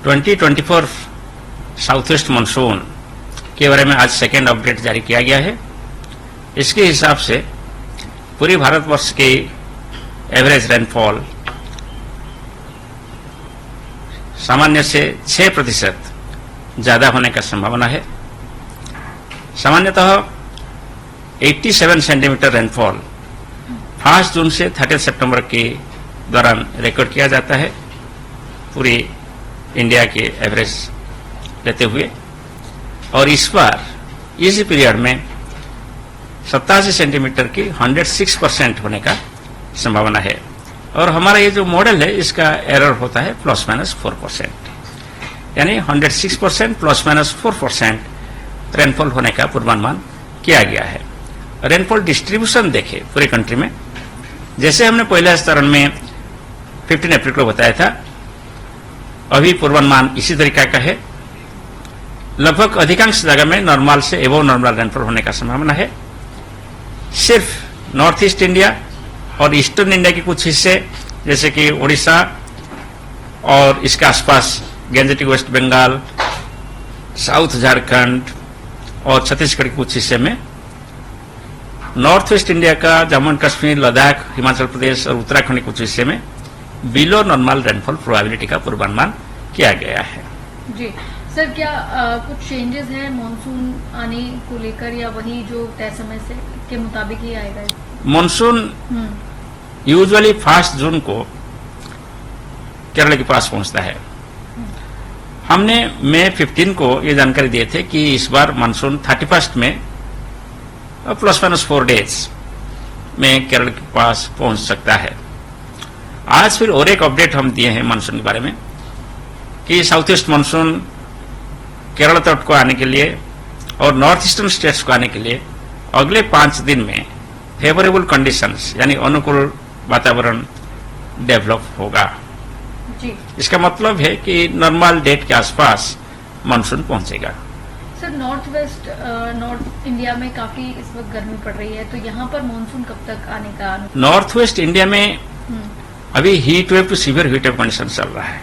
2024 south west monsoon के बारे में आज सेकेंड अपडेट जारी किया गया है। इसके हिसाब से पूरी भारतवर्ष की एवरेज रेनफॉल सामान्य से 6% ज्यादा होने का संभावना है। सामान्यतः 87 सेंटीमीटर रेनफॉल 5 जून से 30 सितंबर के दौरान रिकॉर्ड किया जाता है पूरी इंडिया के एवरेज लेते हुए, और इस बार इस पीरियड में 87 सेंटीमीटर की 106% होने का संभावना है। और हमारा ये जो मॉडल है इसका एरर होता है ±4%, यानी 106% ±4% रेनफॉल होने का पूर्वानुमान किया गया है। रेनफॉल डिस्ट्रीब्यूशन देखें पूरी कंट्री में, जैसे हमने पहले चरण में 15 अप्रैल को बताया था, अभी पूर्वानुमान इसी तरीका का है। लगभग अधिकांश जगह में नॉर्मल से एबव नॉर्मल रेनफॉल होने का संभावना है। सिर्फ नॉर्थ ईस्ट इंडिया और ईस्टर्न इंडिया के कुछ हिस्से जैसे कि उड़ीसा और इसके आसपास Gangetic West Bengal, south Jharkhand और छत्तीसगढ़ के कुछ हिस्से में, नॉर्थ वेस्ट इंडिया का जम्मू एंड कश्मीर, लद्दाख, हिमाचल प्रदेश और उत्तराखंड के कुछ हिस्से में बिलो नॉर्मल रेनफॉल प्रोबेबिलिटी का पूर्वानुमान किया गया है। जी सर, क्या कुछ चेंजेस हैं मॉनसून आने को लेकर, या वही जो तय समय से के मुताबिक ही आएगा? मॉनसून यूजुअली 1 जून को केरल के पास पहुंचता है। हमने मई 15 को ये जानकारी दिए थे कि इस बार मानसून 31 में ±4 डेज में केरल के पास पहुंच सकता है। आज फिर और एक अपडेट हम दिए हैं मानसून के बारे में कि साउथ ईस्ट मानसून केरल तट को आने के लिए और नॉर्थ ईस्टर्न स्टेट्स को आने के लिए अगले 5 दिन में फेवरेबल कंडीशंस यानी अनुकूल वातावरण डेवलप होगा। जी। इसका मतलब है कि नॉर्मल डेट के आसपास मानसून पहुंचेगा। सर, नॉर्थ इंडिया में काफी इस वक्त गर्मी पड़ रही है, तो यहाँ पर मानसून कब तक आने का? नॉर्थ वेस्ट इंडिया में अभी heat wave to severe heat wave condition चल रहा है,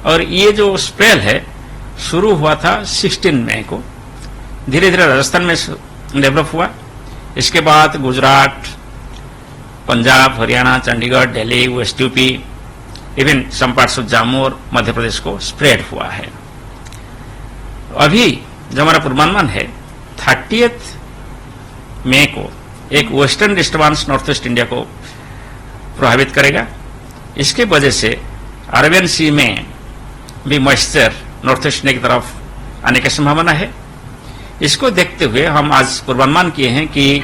और ये जो स्पेल है शुरू हुआ था 16 मई को, धीरे धीरे राजस्थान में डेवलप हुआ। इसके बाद Gujarat, Punjab, Haryana, Chandigarh, Delhi, west UP, even some parts of Jammu और मध्य प्रदेश को स्प्रेड हुआ है। अभी जो हमारा पूर्वानुमान है 30 मई को एक western disturbance north west India को प्रभावित करेगा। इसके वजह से अरेबियन सी में भी मॉइस्चर नॉर्थ वेस्ट इंडिया की तरफ आने की संभावना है। इसको देखते हुए हम आज पूर्वानुमान किए हैं कि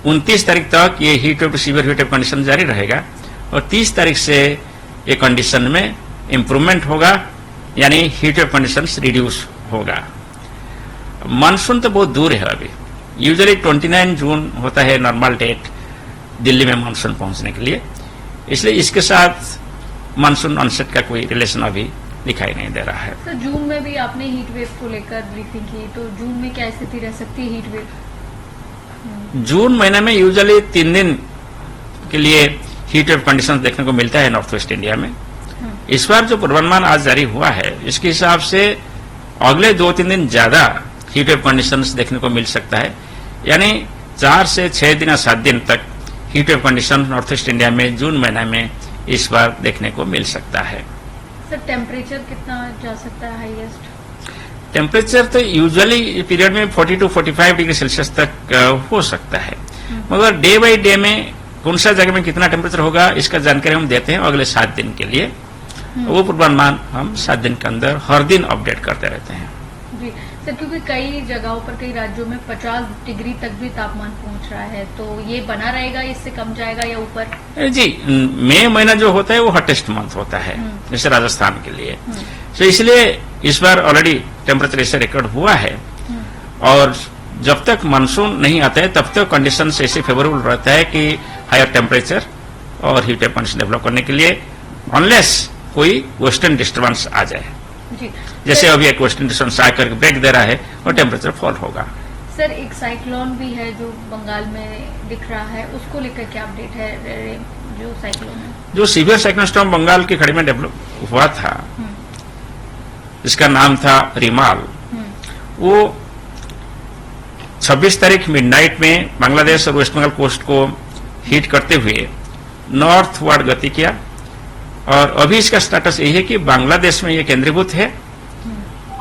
29 तारीख तक ये heat wave to severe heat wave condition जारी रहेगा, और 30 तारीख से ये कंडीशन में इंप्रूवमेंट होगा, यानी हीट वेव कंडीशन रिड्यूस होगा। मानसून तो बहुत दूर है अभी, यूजुअली 29 जून होता है नॉर्मल डेट दिल्ली में मानसून पहुंचने के लिए, इसलिए इसके साथ मानसून ऑनसेट का कोई रिलेशन अभी दिखाई नहीं दे रहा है। सर, जून में भी आपने हीट वेव को लेकर ब्रीफिंग की, तो जून में क्या स्थिति रह सकती है हीट वेव? जून महीने में यूजुअली 3 दिन के लिए हीट वेव कंडीशन देखने को मिलता है नॉर्थ वेस्ट इंडिया में। इस बार जो पूर्वानुमान आज जारी हुआ है इसके हिसाब से अगले 2-3 दिन ज्यादा हीट वेव कंडीशंस देखने को मिल सकता है, यानी 4 से 6 दिन या 7 दिन तक heat wave condition north east India में जून महीने में इस बार देखने को मिल सकता है। सर, टेम्परेचर कितना जा सकता है हाईएस्ट? टेम्परेचर तो यूजुअली पीरियड में 40 to 45 डिग्री सेल्सियस तक हो सकता है, मगर डे बाई डे में कौन सा जगह में कितना टेम्परेचर होगा इसका जानकारी हम देते हैं अगले 7 दिन के लिए। वो पूर्वानुमान हम 7 दिन के अंदर हर दिन अपडेट करते रहते हैं। जी सर, क्योंकि कई जगहों पर, कई राज्यों में 50 डिग्री तक भी तापमान पहुंच रहा है, तो ये बना रहेगा, इससे कम जाएगा या ऊपर? जी, मई महीना जो होता है वो हॉटेस्ट मंथ होता है जैसे राजस्थान के लिए, तो इसलिए इस बार ऑलरेडी टेम्परेचर ऐसे रिकॉर्ड हुआ है, और जब तक मानसून नहीं आता है तब तक कंडीशन ऐसे फेवरेबल रहता है कि हायर टेम्परेचर और हीट वेव कंडीशन डेवलप करने के लिए, अनलेस कोई वेस्टर्न डिस्टर्बेंस आ जाए। जी, जैसे अभी एक वेस्टर्न डिस्टर्बेंस आकर ब्रेक दे रहा है और टेम्परेचर फॉल होगा। सर, एक साइक्लोन भी है जो बंगाल में दिख रहा है, उसको लेकर क्या अपडेट है? जो साइक्लोन है, जो सीवियर साइक्लोन स्टॉर्म बंगाल की खाड़ी में डेवलप हुआ था, जिसका नाम था रिमाल, वो 26 तारीख मिडनाइट में बांग्लादेश और वेस्ट बंगाल कोस्ट को हिट करते हुए नॉर्थवर्ड गति किया। और अभी इसका स्टेटस ये है कि बांग्लादेश में ये केंद्रीभूत है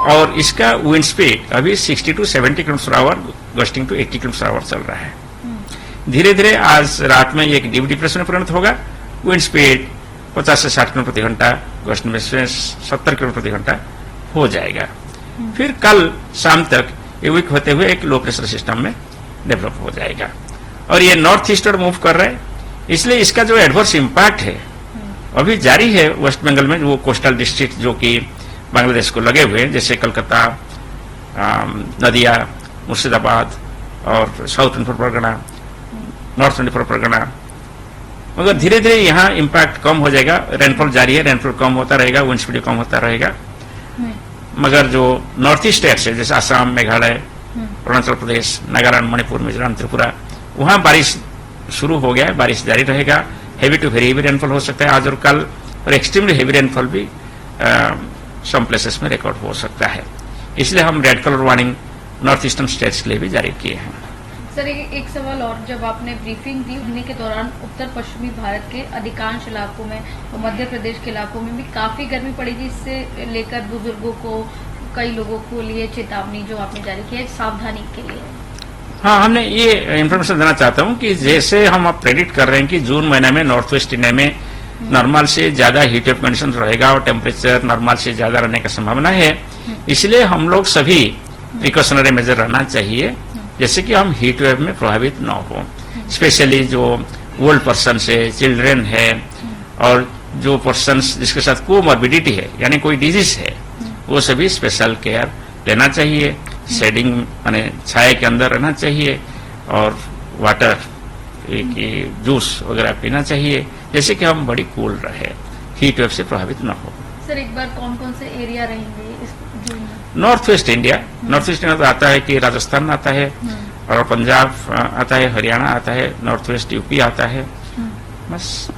और इसका विंड स्पीड अभी 60 to 70 km/h, gusting to 80 km/h चल रहा है। धीरे धीरे आज रात में एक डीप डिप्रेशन में परिणत होगा। विंड स्पीड 50 से 60 km/h, गस्ट में 70 km/h हो जाएगा। फिर कल शाम तक ये वीक होते हुए एक लो प्रेशर सिस्टम में डेवलप हो जाएगा और ये नॉर्थ ईस्टर्ड मूव कर रहा है, इसलिए इसका जो एडवर्स इम्पैक्ट है अभी जारी है वेस्ट बंगाल में। वो कोस्टल डिस्ट्रिक्ट जो कि बांग्लादेश को लगे हुए हैं, जैसे कलकत्ता, नदिया, मुर्शिदाबाद और साउथ 24 परगना, नॉर्थ 24 परगना, मगर धीरे धीरे यहाँ इम्पैक्ट कम हो जाएगा। रेनफॉल जारी है, रेनफॉल कम होता रहेगा, विंड स्पीड कम होता रहेगा। मगर जो नॉर्थ ईस्ट स्टेट्स है जैसे असम, मेघालय, अरुणाचल प्रदेश, नागालैंड, मणिपुर, मिजोरम, त्रिपुरा, वहां बारिश शुरू हो गया है, बारिश जारी रहेगा। Heavy to very heavy rainfall हो सकता है आज और कल, और एक्सट्रीमली हेवी रेनफॉल भी सम प्लेसेस में रिकॉर्ड हो सकता है। इसलिए हम red colour warning north eastern states के लिए भी जारी किए हैं। सर एक सवाल और, जब आपने ब्रीफिंग दी होने के दौरान उत्तर पश्चिमी भारत के अधिकांश इलाकों में और मध्य प्रदेश के इलाकों में भी काफी गर्मी पड़ेगी, इससे लेकर बुजुर्गों को, कई लोगों को लिए चेतावनी जो आपने जारी की है सावधानी के लिए। हाँ, हमने ये इन्फॉर्मेशन देना चाहता हूँ कि जैसे हम अब प्रेडिक्ट कर रहे हैं कि जून महीने में नॉर्थ वेस्ट इंडिया में नॉर्मल से ज्यादा हीट वेव कंडीशन रहेगा और टेम्परेचर नॉर्मल से ज्यादा रहने की संभावना है, इसलिए हम लोग सभी प्रिकॉशनरी मेजर रहना चाहिए, जैसे कि हम हीट वेव में प्रभावित न हो। स्पेशली जो ओल्ड पर्सन है, चिल्ड्रेन है, और जो पर्सन जिसके साथ कोमॉर्बिडिटी है यानी कोई डिजीज है, वो सभी स्पेशल केयर लेना चाहिए। शेडिंग माने छाया के अंदर रहना चाहिए और वाटर की जूस वगैरह पीना चाहिए, जैसे कि हम बड़ी कूल रहे, हीट वेव से प्रभावित न हो। सर एक बार कौन कौन से एरिया रहेंगे इस जून में? North west India, north west India तो आता है कि राजस्थान आता है और पंजाब आता है, हरियाणा आता है, नॉर्थ वेस्ट यूपी आता है, बस।